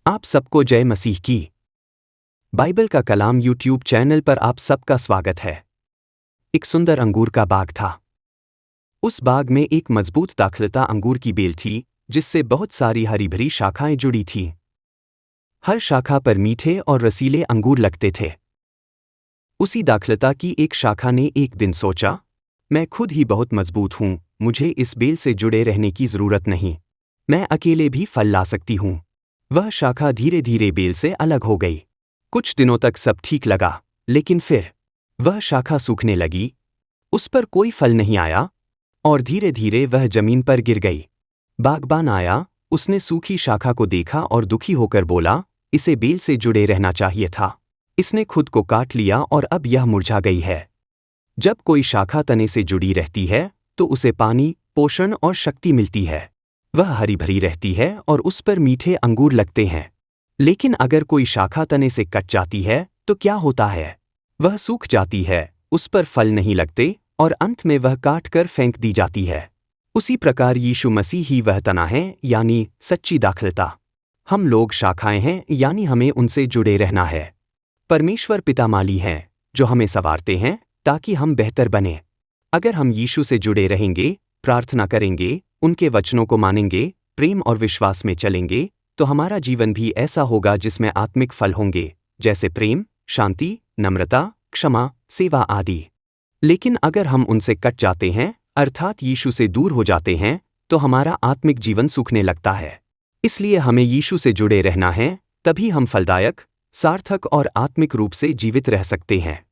आप सबको जय मसीह की। बाइबल का कलाम यूट्यूब चैनल पर आप सबका स्वागत है। एक सुंदर अंगूर का बाग था। उस बाग में एक मजबूत दाखलता अंगूर की बेल थी, जिससे बहुत सारी हरी भरी शाखाएं जुड़ी थीं। हर शाखा पर मीठे और रसीले अंगूर लगते थे। उसी दाखलता की एक शाखा ने एक दिन सोचा, मैं खुद ही बहुत मजबूत हूं, मुझे इस बेल से जुड़े रहने की जरूरत नहीं। मैं अकेले भी फल ला सकती हूं। वह शाखा धीरे धीरे बेल से अलग हो गई। कुछ दिनों तक सब ठीक लगा, लेकिन फिर वह शाखा सूखने लगी, उस पर कोई फल नहीं आया और धीरे धीरे वह जमीन पर गिर गई। बागबान आया, उसने सूखी शाखा को देखा और दुखी होकर बोला, इसे बेल से जुड़े रहना चाहिए था। इसने खुद को काट लिया और अब यह मुरझा गई है। जब कोई शाखा तने से जुड़ी रहती है तो उसे पानी, पोषण और शक्ति मिलती है। वह हरी भरी रहती है और उस पर मीठे अंगूर लगते हैं। लेकिन अगर कोई शाखा तने से कट जाती है तो क्या होता है? वह सूख जाती है, उस पर फल नहीं लगते और अंत में वह काट कर फेंक दी जाती है। उसी प्रकार यीशु मसीह ही वह तना है, यानी सच्ची दाखलता। हम लोग शाखाएं हैं, यानी हमें उनसे जुड़े रहना है। परमेश्वर पिता माली हैं, जो हमें संवारते हैं ताकि हम बेहतर बने। अगर हम यीशु से जुड़े रहेंगे, प्रार्थना करेंगे, उनके वचनों को मानेंगे, प्रेम और विश्वास में चलेंगे, तो हमारा जीवन भी ऐसा होगा जिसमें आत्मिक फल होंगे, जैसे प्रेम, शांति, नम्रता, क्षमा, सेवा आदि। लेकिन अगर हम उनसे कट जाते हैं, अर्थात यीशु से दूर हो जाते हैं, तो हमारा आत्मिक जीवन सूखने लगता है। इसलिए हमें यीशु से जुड़े रहना है, तभी हम फलदायक, सार्थक और आत्मिक रूप से जीवित रह सकते हैं।